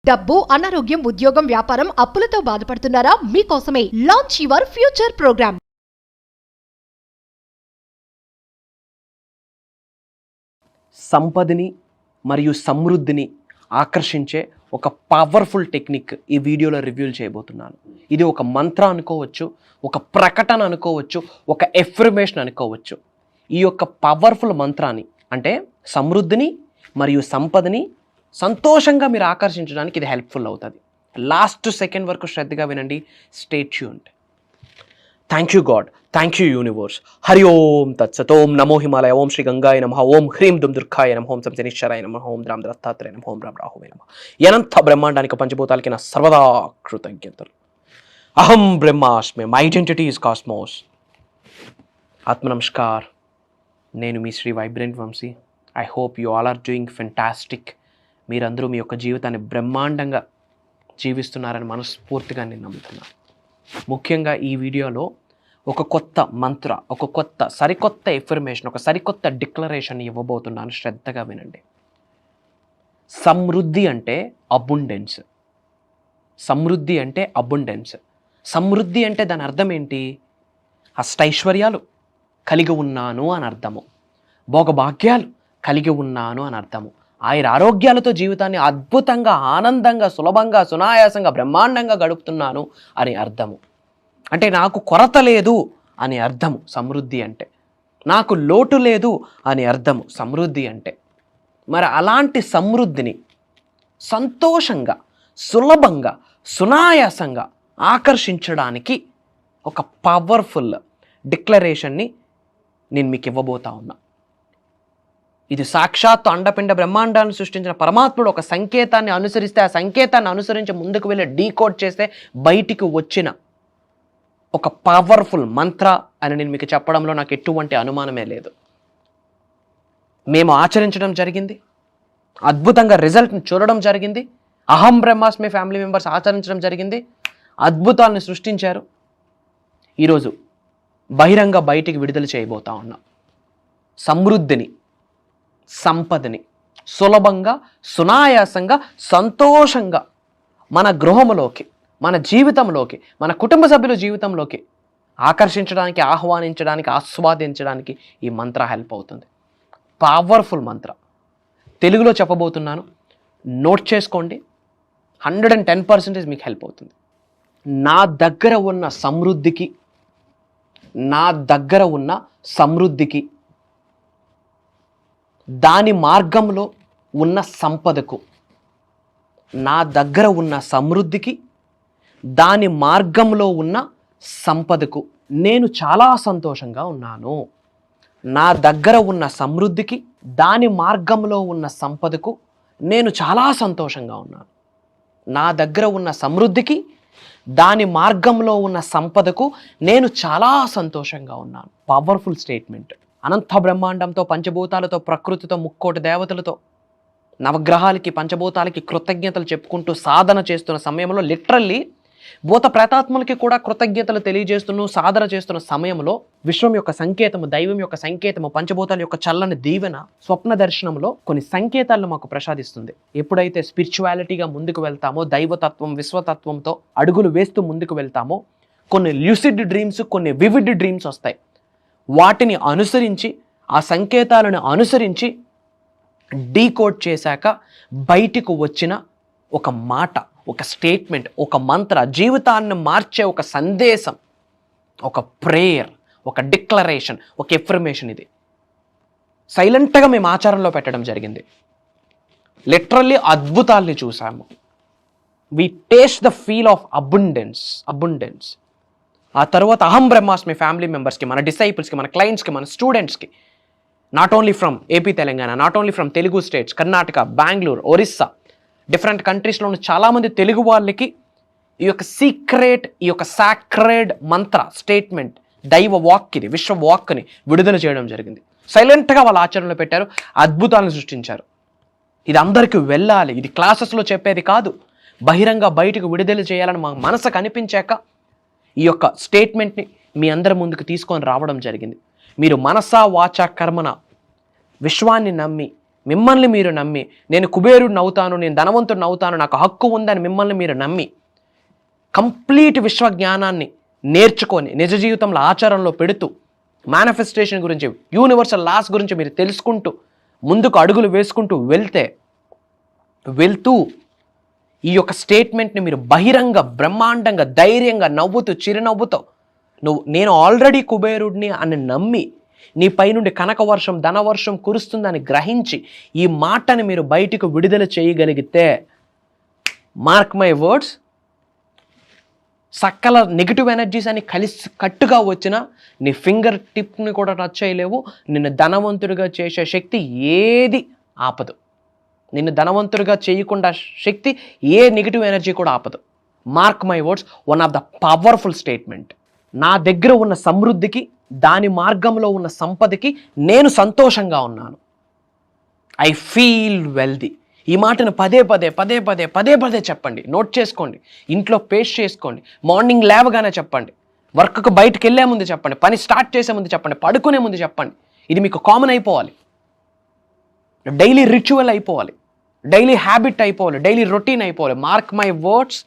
డబ్బు, అనారోగ్యం, ఉద్యోగం, వ్యాపారం, అప్పులతో బాధపడుతున్నారా? మీకోసమే లాంచ్ యువర్ ఫ్యూచర్ ప్రోగ్రామ్. సంపదని మరియు సమృద్ధిని ఆకర్షించే ఒక పవర్ఫుల్ టెక్నిక్ ఈ వీడియోలో రివ్యూ చేయబోతున్నాను. ఇది ఒక మంత్ర అనుకోవచ్చు, ఒక ప్రకటన అనుకోవచ్చు, ఒక ఎఫర్మేషన్ అనుకోవచ్చు. ఈ యొక్క పవర్ఫుల్ మంత్రాన్ని అంటే సమృద్ధిని మరియు సంపదని సంతోషంగా మీరు ఆకర్షించడానికి ఇది హెల్ప్ఫుల్ అవుతుంది. లాస్ట్ సెకండ్ వరకు శ్రద్ధగా వినండి. Stay tuned. Thank you god, thank you universe. Hari Om తత్సత్. ఓం నమో హిమాలయ. ఓం శ్రీ గంగాయ నమః. ఓం హ్రీం దుమ్ దుర్గాయ నమః. ఓం శనిశ్చరాయ నమః. ఓం రామ్ దత్తాత్రేయ నమః. ఓం రామ్ రాహువే నమః. అనంత బ్రహ్మాండానికి పంచభూతాలకి నా సర్వదా కృతజ్ఞతలు. అహం బ్రహ్మాస్మి. My identity is cosmos. ఆత్మ నమస్కార్. నేను మీ Sri vibrant Vamshi. I hope you all are doing fantastic. మీరందరూ మీ యొక్క జీవితాన్ని బ్రహ్మాండంగా జీవిస్తున్నారని మనస్ఫూర్తిగా నేను నమ్ముతున్నాను. ముఖ్యంగా ఈ వీడియోలో ఒక కొత్త మంత్ర, ఒక సరికొత్త ఎఫర్మేషన్, ఒక సరికొత్త డిక్లరేషన్ ఇవ్వబోతున్నాను. శ్రద్ధగా వినండి. సమృద్ధి అంటే అబుండెన్స్. సమృద్ధి అంటే అబుండెన్స్. సమృద్ధి అంటే దాని అర్థం ఏంటి? అష్టైశ్వర్యాలు కలిగి ఉన్నాను అని అర్థము, భోగభాగ్యాలు కలిగి ఉన్నాను అని అర్థము, ఆరోగ్యాలతో జీవితాన్ని అద్భుతంగా, ఆనందంగా, సులభంగా, సునాయాసంగా, బ్రహ్మాండంగా గడుపుతున్నాను అని అర్థము. అంటే నాకు కొరత లేదు అని అర్థము సమృద్ధి అంటే. నాకు లోటు లేదు అని అర్థము సమృద్ధి అంటే. మరి అలాంటి సమృద్ధిని సంతోషంగా, సులభంగా, సునాయాసంగా ఆకర్షించడానికి ఒక పవర్ఫుల్ డిక్లరేషన్ని నేను మీకు ఇవ్వబోతా ఉన్నా. ఇది సాక్షాత్తు అండపిండ బ్రహ్మాండాన్ని సృష్టించిన పరమాత్ముడు ఒక సంకేతాన్ని అనుసరిస్తే, ఆ సంకేతాన్ని అనుసరించి ముందుకు వెళ్ళి డీకోడ్ చేస్తే బయటికి వచ్చిన ఒక పవర్ఫుల్ మంత్ర అని నేను మీకు చెప్పడంలో నాకు ఎటువంటి అనుమానమే లేదు. మేము ఆచరించడం జరిగింది, అద్భుతంగా రిజల్ట్ని చూడడం జరిగింది. అహం బ్రహ్మాస్మి ఫ్యామిలీ మెంబర్స్ ఆచరించడం జరిగింది, అద్భుతాలను సృష్టించారు. ఈరోజు బహిరంగ బయటికి విడుదల చేయబోతా ఉన్నాం. సమృద్ధిని, సంపదని సులభంగా, సునాయాసంగా, సంతోషంగా మన గృహంలోకి, మన జీవితంలోకి, మన కుటుంబ సభ్యుల జీవితంలోకి ఆకర్షించడానికి, ఆహ్వానించడానికి, ఆస్వాదించడానికి ఈ మంత్ర హెల్ప్ అవుతుంది. పవర్ఫుల్ మంత్ర. తెలుగులో చెప్పబోతున్నాను, నోట్ చేసుకోండి. 110% మీకు హెల్ప్ అవుతుంది. నా దగ్గర ఉన్న సమృద్ధికి, నా దగ్గర ఉన్న సమృద్ధికి, దాని మార్గంలో ఉన్న సంపదకు, నా దగ్గర ఉన్న సమృద్ధికి, దాని మార్గంలో ఉన్న సంపదకు నేను చాలా సంతోషంగా ఉన్నాను. నా దగ్గర ఉన్న సమృద్ధికి, దాని మార్గంలో ఉన్న సంపదకు నేను చాలా సంతోషంగా ఉన్నాను. నా దగ్గర ఉన్న సమృద్ధికి, దాని మార్గంలో ఉన్న సంపదకు నేను చాలా సంతోషంగా ఉన్నాను. Powerful statement. అనంత బ్రహ్మాండంతో, పంచభూతాలతో, ప్రకృతితో, ముక్కోటి దేవతలతో, నవగ్రహాలకి, పంచభూతాలకి కృతజ్ఞతలు చెప్పుకుంటూ సాధన చేస్తున్న సమయంలో, లిటరల్లీ భూత ప్రేతాత్మలకి కూడా కృతజ్ఞతలు తెలియజేస్తూ సాధన చేస్తున్న సమయంలో విశ్వం యొక్క సంకేతము, దైవం యొక్క సంకేతము, పంచభూతాల యొక్క చల్లని దీవెన స్వప్న దర్శనంలో కొన్ని సంకేతాలను మాకు ప్రసాదిస్తుంది. ఎప్పుడైతే స్పిరిచువాలిటీగా ముందుకు వెళ్తామో, దైవతత్వం, విశ్వతత్వంతో అడుగులు వేస్తూ ముందుకు వెళ్తామో, కొన్ని ల్యూసిడ్ డ్రీమ్స్, కొన్ని వివిడ్ డ్రీమ్స్ వస్తాయి. వాటిని అనుసరించి, ఆ సంకేతాలను అనుసరించి డీకోడ్ చేశాక బయటికి వచ్చిన ఒక మాట, ఒక స్టేట్మెంట్, ఒక మంత్ర, జీవితాన్ని మార్చే ఒక సందేశం, ఒక ప్రేయర్, ఒక డిక్లరేషన్, ఒక ఎఫర్మేషన్. ఇది సైలెంట్గా మేము ఆచారంలో పెట్టడం జరిగింది. లిటరల్లీ అద్భుతాల్ని చూసాము. We taste the feel of abundance. ఆ తర్వాత అహం బ్రహ్మాస్మి ఫ్యామిలీ మెంబర్స్కి, మన డిసైపుల్స్కి, మన క్లయింట్స్కి, మన స్టూడెంట్స్కి, not only from AP Telangana, not only from Telugu states, Karnataka, Bengaluru, Orissa, different కంట్రీస్లో ఉన్న చాలామంది తెలుగు వాళ్ళకి ఈ యొక్క సీక్రెట్, ఈ యొక్క సాక్రెడ్ మంత్ర స్టేట్మెంట్, దైవ వాక్, ఇది విశ్వ వాక్ని విడుదల చేయడం జరిగింది. సైలెంట్గా వాళ్ళ ఆచరణలో పెట్టారు, అద్భుతాలను సృష్టించారు. ఇది అందరికీ వెళ్ళాలి, ఇది క్లాసెస్లో చెప్పేది కాదు, బహిరంగ బయటకు విడుదల చేయాలని మా మనసుకు అనిపించాక ఈ యొక్క స్టేట్మెంట్ని మీ అందరి ముందుకు తీసుకొని రావడం జరిగింది. మీరు మనసా వాచా కర్మన విశ్వాన్ని నమ్మి మిమ్మల్ని మీరు నమ్మి, నేను కుబేరుడిని అవుతాను, నేను ధనవంతుడిని అవుతాను, నాకు హక్కు ఉందని మిమ్మల్ని మీరు నమ్మి కంప్లీట్ విశ్వ జ్ఞానాన్ని నేర్చుకొని నిజ జీవితంలో ఆచరణలో పెడుతూ మేనిఫెస్టేషన్ గురించి, యూనివర్సల్ లాస్ గురించి మీరు తెలుసుకుంటూ ముందుకు అడుగులు వేసుకుంటూ వెళ్తూ ఈ యొక్క స్టేట్మెంట్ని మీరు బహిరంగ బ్రహ్మాండంగా ధైర్యంగా నవ్వుతూ చిరునవ్వుతో నేను ఆల్రెడీ కుబేరుడిని అని నమ్మి నీ పైనుండి కనకవర్షం ధనవర్షం కురుస్తుందని గ్రహించి ఈ మాటని మీరు బయటకు విడుదల చేయగలిగితే, మార్క్ మై వర్డ్స్, సకల నెగిటివ్ ఎనర్జీస్ అని కలిసి కట్టుగా వచ్చిన నీ ఫింగర్ టిప్ని కూడా టచ్ చేయలేవు. నిన్ను ధనవంతుడిగా చేసే శక్తి ఏది ఆపదు. నిన్ను ధనవంతుడిగా చేయకుండా శక్తి ఏ నెగిటివ్ ఎనర్జీ కూడా ఆపదు. Mark my words, one of the powerful statement. నా దగ్గర ఉన్న సమృద్ధికి, దాని మార్గంలో ఉన్న సంపదకి నేను సంతోషంగా ఉన్నాను. I feel wealthy. ఈ మాటను పదే పదే చెప్పండి. నోట్ చేసుకోండి, ఇంట్లో పేస్ట్ చేసుకోండి, మార్నింగ్ లేవగానే చెప్పండి, వర్క్కు బయటకు వెళ్ళే ముందు చెప్పండి, పని స్టార్ట్ చేసే ముందు చెప్పండి, పడుకునే ముందు చెప్పండి. ఇది మీకు కామన్ అయిపోవాలి, డైలీ రిచువల్ అయిపోవాలి, డైలీ హ్యాబిట్ అయిపోవాలి, డైలీ రొటీన్ అయిపోవాలి. మార్క్ మై వర్డ్స్,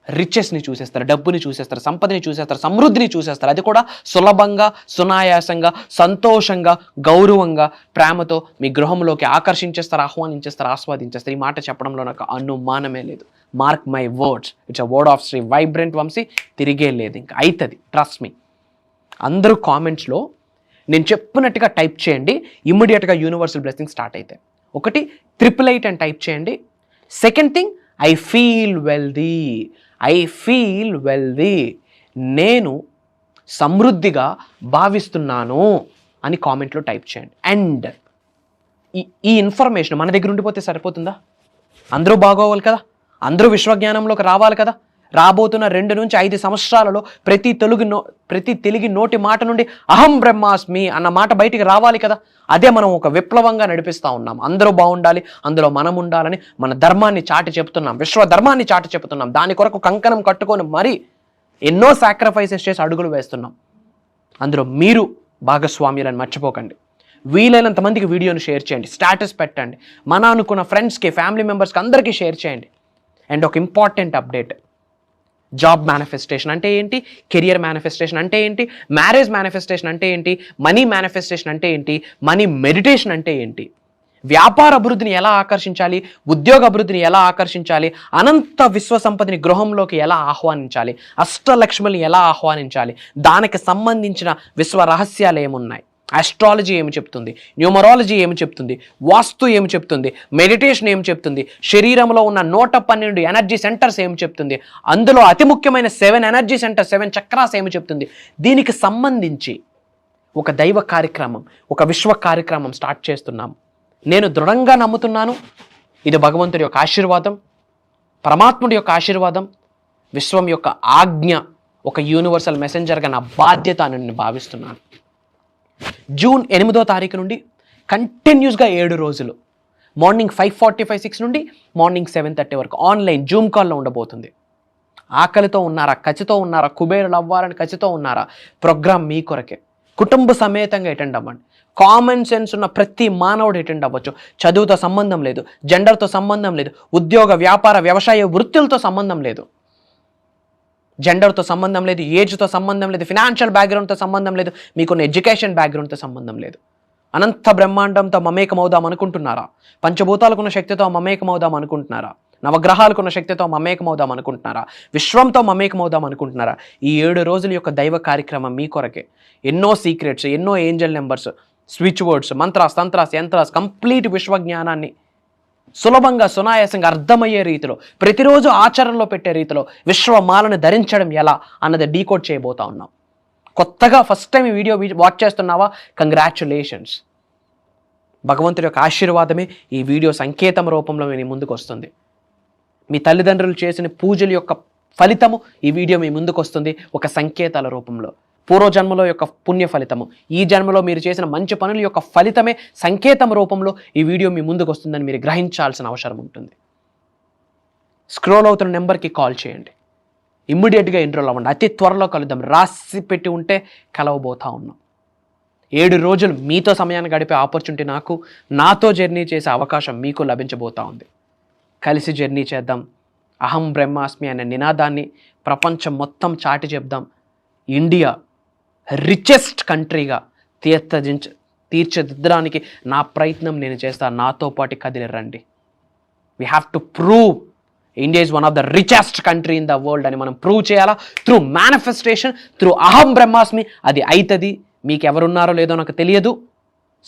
రిచెస్ని చూసేస్తారు, డబ్బుని చూసేస్తారు, సంపదని చూసేస్తారు, సమృద్ధిని చూసేస్తారు. అది కూడా సులభంగా, సునాయాసంగా, సంతోషంగా, గౌరవంగా, ప్రేమతో మీ గృహంలోకి ఆకర్షించేస్తారు, ఆహ్వానించేస్తారు, ఆస్వాదించేస్తారు. ఈ మాట చెప్పడంలో నాకు అనుమానమే లేదు. Mark my words, it's a word of Shri vibrant Vamshi. తిరిగే లేదు, ఇంకా అవుతుంది, ట్రస్ట్ మీ. అందరూ కామెంట్స్లో నేను చెప్పినట్టుగా టైప్ చేయండి, ఇమ్మీడియట్గా యూనివర్సల్ బ్లెస్సింగ్ స్టార్ట్ అవుతాయి. ఒకటి 888 అని టైప్ చేయండి. Second thing, I feel wealthy. I feel wealthy, నేను సమృద్ధిగా భావిస్తున్నాను అని కామెంట్లో టైప్ చేయండి. అండ్ ఈ ఇన్ఫర్మేషన్ మన దగ్గర ఉండిపోతే సరిపోతుందా? అందరూ బాగోవాలి కదా, అందరూ విశ్వజ్ఞానంలోకి రావాలి కదా. రాబోతున్న 2 నుంచి 5 సంవత్సరాలలో ప్రతి తెలుగు నోటి మాట నుండి అహం బ్రహ్మాస్మి అన్న మాట బయటికి రావాలి కదా. అదే మనం ఒక విప్లవంగా నడిపిస్తూ ఉన్నాం. అందరూ బాగుండాలి, అందులో మనం ఉండాలని మన ధర్మాన్ని చాటి చెప్తున్నాం, విశ్వ ధర్మాన్ని చాటి చెప్తున్నాం. దాని కొరకు కంకణం కట్టుకొని మరీ ఎన్నో సాక్రిఫైసెస్ చేసి అడుగులు వేస్తున్నాం. అందులో మీరు భాగస్వామ్యులని మర్చిపోకండి. వీలైనంత మందికి వీడియోని షేర్ చేయండి, స్టేటస్ పెట్టండి, మన అనుకున్న ఫ్రెండ్స్కి, ఫ్యామిలీ మెంబర్స్కి అందరికీ షేర్ చేయండి. అండ్ ఒక ఇంపార్టెంట్ అప్డేట్, జాబ్ మేనిఫెస్టేషన్ అంటే ఏంటి, కెరియర్ మేనిఫెస్టేషన్ అంటే ఏంటి, మ్యారేజ్ మేనిఫెస్టేషన్ అంటే ఏంటి, మనీ మేనిఫెస్టేషన్ అంటే ఏంటి, మనీ మెడిటేషన్ అంటే ఏంటి, వ్యాపార అభివృద్ధిని ఎలా ఆకర్షించాలి, ఉద్యోగ అభివృద్ధిని ఎలా ఆకర్షించాలి, అనంత విశ్వ సంపదని గృహంలోకి ఎలా ఆహ్వానించాలి, అష్టలక్ష్మిని ఎలా ఆహ్వానించాలి, దానికి సంబంధించిన విశ్వ రహస్యాలు ఏమున్నాయి, ఆస్ట్రాలజీ ఏమి చెప్తుంది, న్యూమరాలజీ ఏమి చెప్తుంది, వాస్తు ఏమి చెప్తుంది, మెడిటేషన్ ఏమి చెప్తుంది, శరీరంలో ఉన్న 112 ఎనర్జీ సెంటర్స్ ఏమి చెప్తుంది, అందులో అతి ముఖ్యమైన 7 ఎనర్జీ సెంటర్స్, 7 చక్రాస్ ఏమి చెప్తుంది, దీనికి సంబంధించి ఒక దైవ కార్యక్రమం, ఒక విశ్వ కార్యక్రమం స్టార్ట్ చేస్తున్నాం. నేను దృఢంగా నమ్ముతున్నాను, ఇది భగవంతుడి యొక్క ఆశీర్వాదం, పరమాత్ముడి యొక్క ఆశీర్వాదం, విశ్వం యొక్క ఆజ్ఞ, ఒక యూనివర్సల్ మెసెంజర్గా నా బాధ్యత అని నేను భావిస్తున్నాను. జూన్ 8వ తారీఖు నుండి కంటిన్యూస్గా 7 రోజులు మార్నింగ్ 5:45-6 నుండి మార్నింగ్ 7:30 వరకు ఆన్లైన్ జూమ్ కాల్లో ఉండబోతుంది. ఆకలితో ఉన్నారా, కచితో ఉన్నారా, కుబేరులు అవ్వాలని కచితో ఉన్నారా, ప్రోగ్రామ్ మీ కొరకే. కుటుంబ సమేతంగా అటెండ్ అవ్వండి. కామన్ సెన్స్ ఉన్న ప్రతి మానవుడు అటెండ్ అవ్వచ్చు. చదువుతో సంబంధం లేదు, జెండర్తో సంబంధం లేదు, ఉద్యోగ వ్యాపార వ్యవసాయ వృత్తులతో సంబంధం లేదు, జెండర్తో సంబంధం లేదు, ఏజ్తో సంబంధం లేదు, ఫినాన్షియల్ బ్యాక్గ్రౌండ్తో సంబంధం లేదు, మీకున్న ఎడ్యుకేషన్ బ్యాక్గ్రౌండ్తో సంబంధం లేదు. అనంత బ్రహ్మాండంతో మమేకమవుదాం అనుకుంటున్నారా, పంచభూతాలకున్న శక్తితో మమేకమవుదాం అనుకుంటున్నారా, నవగ్రహాలకున్న శక్తితో మమేకమవుదాం అనుకుంటున్నారా, విశ్వంతో మమేకమవుదాం అనుకుంటున్నారా, ఈ 7 రోజుల యొక్క దైవ కార్యక్రమం మీ కొరకే. ఎన్నో సీక్రెట్స్, ఎన్నో angel numbers, switch words, mantras, tantras, yantras, complete విశ్వజ్ఞానాన్ని సులభంగా, సునాయాసంగా అర్థమయ్యే రీతిలో, ప్రతిరోజు ఆచరణలో పెట్టే రీతిలో విశ్వమాలను ధరించడం ఎలా అన్నది డీకోడ్ చేయబోతా ఉన్నాం. కొత్తగా ఫస్ట్ టైం ఈ వీడియో వాచ్ చేస్తున్నావా, కంగ్రాచ్యులేషన్స్. భగవంతుడి యొక్క ఆశీర్వాదమే ఈ వీడియో సంకేతం రూపంలో మీ ముందుకు వస్తుంది. మీ తల్లిదండ్రులు చేసిన పూజల యొక్క ఫలితము ఈ వీడియో మీ ముందుకు వస్తుంది ఒక సంకేతాల రూపంలో. పూర్వజన్మలో యొక్క పుణ్య ఫలితము, ఈ జన్మలో మీరు చేసిన మంచి పనుల యొక్క ఫలితమే సంకేతం రూపంలో ఈ వీడియో మీ ముందుకు వస్తుందని మీరు గ్రహించాల్సిన అవసరం ఉంటుంది. స్క్రోల్ అవుతున్న నెంబర్కి కాల్ చేయండి, ఇమ్మీడియట్గా ఎన్రోల్ అవ్వండి. అతి త్వరలో కలుద్దాం. రాసి పెట్టి ఉంటే కలవబోతా ఉన్నాం. 7 రోజులు మీతో సమయాన్ని గడిపే ఆపర్చునిటీ నాకు, నాతో జర్నీ చేసే అవకాశం మీకు లభించబోతా ఉంది. కలిసి జర్నీ చేద్దాం. అహం బ్రహ్మాస్మి అనే నినాదాన్ని ప్రపంచం మొత్తం చాటి చెప్దాం. ఇండియా రిచెస్ట్ కంట్రీగా తీర్చిదిద్దడానికి నా ప్రయత్నం నేను చేస్తాను. నాతో పాటు కదిలి రండి. We have to prove India is one of the richest country in the world అని మనం ప్రూవ్ చేయాలా, త్రూ మేనిఫెస్టేషన్, త్రూ అహం బ్రహ్మాస్మి. అది అవుతుంది. మీకు ఎవరున్నారో లేదో నాకు తెలియదు,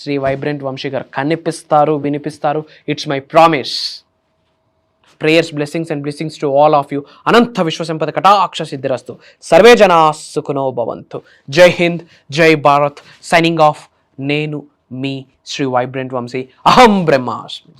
శ్రీ వైబ్రెంట్ వంశీ గారు కనిపిస్తారు, వినిపిస్తారు. It's my promise. Prayers, blessings and blessings to all of you. అనంత విశ్వసంపద కటాక్ష సిద్ధిరస్తు. సర్వే జనా సుఖనో భవంతు. జై హింద్, జై భారత్. Signing off. నేను మీ శ్రీ వైబ్రెంట్ వంశీ. అహం బ్రహ్మాస్మి.